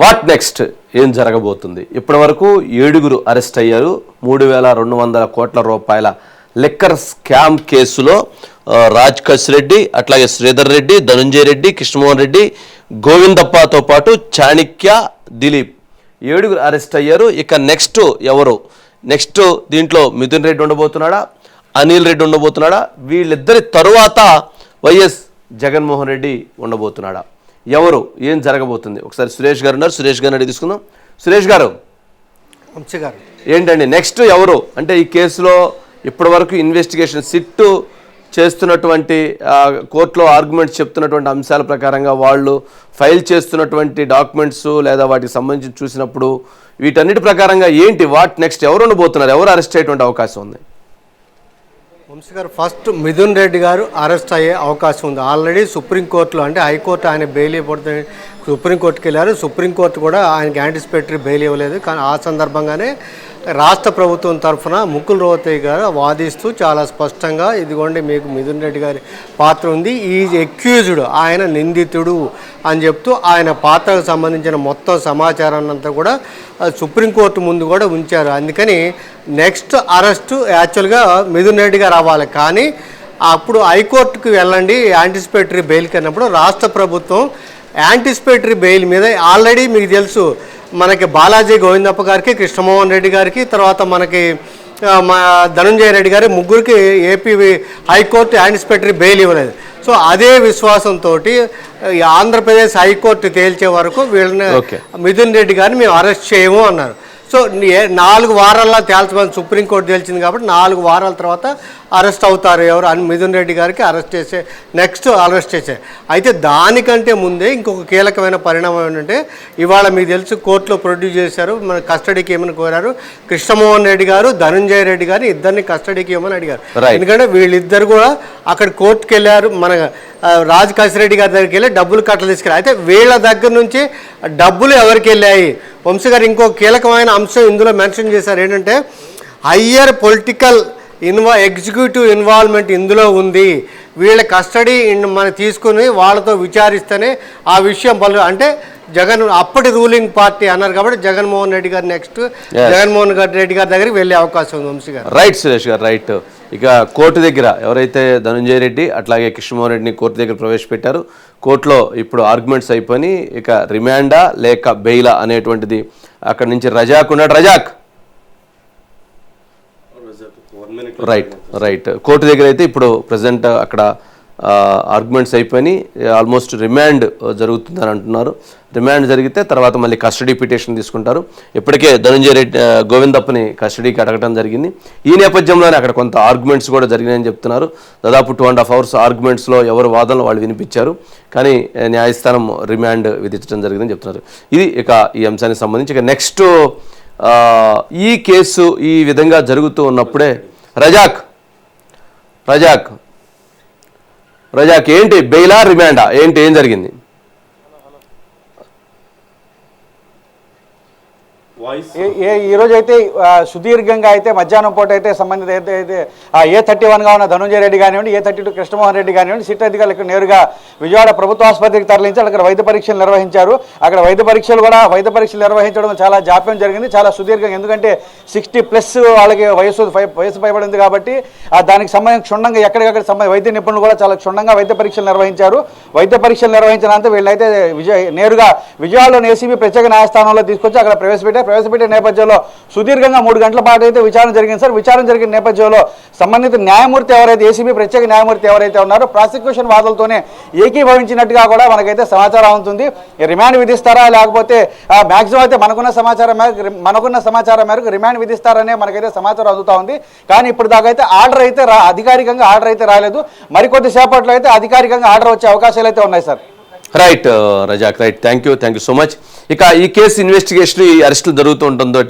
What next ఏం జరగబోతుంది? ఇప్పటి వరకు 7 అరెస్ట్ అయ్యారు. 3,200 కోట్ల రూపాయల లిక్కర్ స్కామ్ కేసులో రాజ్ కసిరెడ్డి, అట్లాగే శ్రీధర్ రెడ్డి, ధనుంజయ రెడ్డి, కృష్ణమోహన్ రెడ్డి, గోవిందప్పతో పాటు చాణిక్య, దిలీప్ 7 అరెస్ట్ అయ్యారు. ఇక నెక్స్ట్ ఎవరు? నెక్స్ట్ దీంట్లో మిథున్ రెడ్డి ఉండబోతున్నాడా, అనిల్ రెడ్డి ఉండబోతున్నాడా, వీళ్ళిద్దరి తరువాత వైఎస్ జగన్మోహన్ రెడ్డి ఉండబోతున్నాడా? ఎవరు? ఏం జరగబోతుంది? ఒకసారి సురేష్ గారు ఉన్నారు, సురేష్ గారిని అడిగి తీసుకుందాం. సురేష్ గారు, ఏంటండి నెక్స్ట్ ఎవరు? అంటే ఈ కేసులో ఇప్పటి వరకు ఇన్వెస్టిగేషన్ సిట్ చేస్తున్నటువంటి కోర్టులో ఆర్గ్యుమెంట్స్ చెప్తున్నటువంటి అంశాల ప్రకారంగా వాళ్ళు ఫైల్ చేస్తున్నటువంటి డాక్యుమెంట్స్ లేదా వాటికి సంబంధించి చూసినప్పుడు వీటన్నిటి ప్రకారంగా ఏంటి వాట్ నెక్స్ట్? ఎవరు ఉండబోతున్నారు? ఎవరు అరెస్ట్ అయ్యేటువంటి అవకాశం ఉంది? వంశీ గారు, ఫస్ట్ మిథున్ రెడ్డి గారు అరెస్ట్ అయ్యే అవకాశం ఉంది. ఆల్రెడీ సుప్రీంకోర్టులో, అంటే హైకోర్టు ఆయన బెయిల్ ఇవ్వబడుతుంది, సుప్రీంకోర్టుకి వెళ్ళారు. సుప్రీంకోర్టు కూడా ఆయనకి యాంటిసిపేటరీ బెయిల్ ఇవ్వలేదు. కానీ ఆ సందర్భంగానే రాష్ట్ర ప్రభుత్వం తరఫున ముకుల్ రోహతగి గారు వాదిస్తూ చాలా స్పష్టంగా, ఇదిగోండి మీకు మిథున్ రెడ్డి గారి పాత్ర ఉంది, ఈజ్ ఎక్యూజ్డ్, ఆయన నిందితుడు అని చెప్తూ ఆయన పాత్రకు సంబంధించిన మొత్తం సమాచారాన్ని అంతా కూడా సుప్రీంకోర్టు ముందు కూడా ఉంచారు. అందుకని నెక్స్ట్ అరెస్టు యాక్చువల్గా మిథున్ రెడ్డి గారు అవ్వాలి. కానీ అప్పుడు హైకోర్టుకు వెళ్ళండి యాంటిసిపేటరీ బెయిల్కి అన్నప్పుడు రాష్ట్ర ప్రభుత్వం యాంటిసిపేటరీ బెయిల్ మీద ఆల్రెడీ మీకు తెలుసు, మనకి బాలాజీ గోవిందప్ప గారికి, కృష్ణమోహన్ రెడ్డి గారికి, తర్వాత మనకి ధనుంజయ రెడ్డి గారి ముగ్గురికి ఏపీ హైకోర్టు యాంటిసిపేటరీ బెయిల్ ఇవ్వలేదు. సో అదే విశ్వాసంతో ఆంధ్రప్రదేశ్ హైకోర్టు తేల్చే వరకు వీళ్ళని మిథున్ రెడ్డి గారిని మేము అరెస్ట్ చేయము అన్నారు. సో 4 వారాల్లో తేల్చమని సుప్రీంకోర్టు తేల్చింది కాబట్టి 4 వారాల తర్వాత అరెస్ట్ అవుతారు ఎవరు అని మిథున్ రెడ్డి గారికి నెక్స్ట్ అరెస్ట్ చేసే. అయితే దానికంటే ముందే ఇంకొక కీలకమైన పరిణామం ఏంటంటే, ఇవాళ మీకు తెలుసు కోర్టులో ప్రొడ్యూస్ చేశారు, మన కస్టడీకి ఏమని కోరారు, కృష్ణమోహన్ రెడ్డి గారు, ధనుంజయ రెడ్డి గారిని ఇద్దరిని కస్టడీకి ఇవ్వమని అడిగారు. ఎందుకంటే వీళ్ళిద్దరు కూడా అక్కడ కోర్టుకు వెళ్ళారు, మన రాజ్ కసిరెడ్డి గారి దగ్గరికి వెళ్ళి డబ్బులు కట్టలు తీసుకెళ్ళారు. అయితే వీళ్ళ దగ్గర నుంచి డబ్బులు ఎవరికి వెళ్ళాయి? వంశీ గారు ఇంకో కీలకమైన అంశం ఇందులో మెన్షన్ చేశారు. ఏంటంటే హయ్యర్ పొలిటికల్ ఎగ్జిక్యూటివ్ ఇన్వాల్వ్మెంట్ ఇందులో ఉంది. వీళ్ళ కస్టడీ మనం తీసుకుని వాళ్ళతో విచారిస్తేనే ఆ విషయం అంటే అప్పటి రూలింగ్ పార్టీ అన్నారు కాబట్టి జగన్మోహన్ రెడ్డి గారు నెక్స్ట్ జగన్మోహన్ రెడ్డి గారి దగ్గరికి వెళ్ళే అవకాశం ఉంది. వంశీ గారు రైట్, సురేష్ గారు రైట్. ఇక కోర్టు దగ్గర ఎవరైతే ధనుంజయ రెడ్డి అట్లాగే కృష్ణమోహన్ రెడ్డిని కోర్టు దగ్గర ప్రవేశపెట్టారు, కోర్టులో ఇప్పుడు ఆర్గ్యుమెంట్స్ అయిపోయి ఇక రిమాండా లేక బెయిలా అనేటువంటిది అక్కడి నుంచి రజాక్ ఉన్నాడు. రజాక్, రైట్. కోర్టు దగ్గర అయితే ఇప్పుడు ప్రజెంట్ అక్కడ ఆర్గ్యుమెంట్స్ అయిపోయి ఆల్మోస్ట్ రిమాండ్ జరుగుతుందని అంటున్నారు. రిమాండ్ జరిగితే తర్వాత మళ్ళీ కస్టడీ పిటిషన్ తీసుకుంటారు. ఇప్పటికే ధనుంజయ రెడ్డి గోవిందప్పని కస్టడీకి అడగడం జరిగింది. ఈ నేపథ్యంలోనే అక్కడ కొంత ఆర్గ్యుమెంట్స్ కూడా జరిగినాయని చెప్తున్నారు. దాదాపు 2.5 hours ఆర్గ్యుమెంట్స్లో ఎవరు వాదనలు వాళ్ళు వినిపించారు, కానీ న్యాయస్థానం రిమాండ్ విధించడం జరిగిందని చెప్తున్నారు. ఇది ఇక ఈ అంశానికి సంబంధించి. ఇక నెక్స్ట్ ఈ కేసు ఈ విధంగా జరుగుతూ ఉన్నప్పుడే రజాక్ ఏంటి బెయిలా రిమాండా ఏంటి, ఏం జరిగింది? ఈరోజు అయితే సుదీర్ఘంగా అయితే మధ్యాహ్నం పూట అయితే సంబంధిత అయితే A31గా ఉన్న ధనుంజయ రెడ్డి కానివ్వండి, A32 కృష్ణమోహన్ రెడ్డి కానివ్వండి, సిట్ అధికారులకు నేరుగా విజయవాడ ప్రభుత్వ ఆసుపత్రికి తరలించి అక్కడ వైద్య పరీక్షలు నిర్వహించారు. అక్కడ వైద్య పరీక్షలు నిర్వహించడం చాలా జాప్యం జరిగింది, చాలా సుదీర్ఘంగా. ఎందుకంటే 60+ వాళ్ళకి వయసు పైబడింది కాబట్టి దానికి సంబంధించి క్షుణ్ణంగా ఎక్కడికక్కడ వైద్య నిపుణులు కూడా చాలా క్షుణ్ణంగా వైద్య పరీక్షలు నిర్వహించారు. వైద్య పరీక్షలు నిర్వహించినంత వీళ్ళైతే నేరుగా విజయవాడలోని ఏసీబీ ప్రత్యేక న్యాయస్థానంలో తీసుకొచ్చి అక్కడ ప్రవేశపెట్టే నేపథ్యంలో సుదీర్ఘంగా 3 గంటల పాటు అయితే విచారణ జరిగింది సార్. విచారణ జరిగిన నేపథ్యంలో సంబంధిత న్యాయమూర్తి ఎవరైతే ఏసీబీ ప్రత్యేక న్యాయమూర్తి ఎవరైతే ఉన్నారో ప్రాసిక్యూషన్ వాదనలతోనే ఏకీభవించినట్టుగా కూడా మనకైతే సమాచారం అవుతుంది. రిమాండ్ విధిస్తారా లేకపోతే మ్యాక్సిమం అయితే మనకున్న సమాచారం మేరకు రిమాండ్ విధిస్తారనే మనకైతే సమాచారం అందుతూ ఉంది. కానీ ఇప్పుడు దాకా అయితే అధికారికంగా ఆర్డర్ అయితే రాలేదు. మరికొద్ది సేపట్లో అయితే అధికారికంగా ఆర్డర్ వచ్చే అవకాశాలు అయితే ఉన్నాయి sir. Right Razak, right. Thank you so much. ఇక ఈ కేసు ఇన్వెస్టిగేషన్ ఈ అరెస్టులు జరుగుతూ ఉంటుందో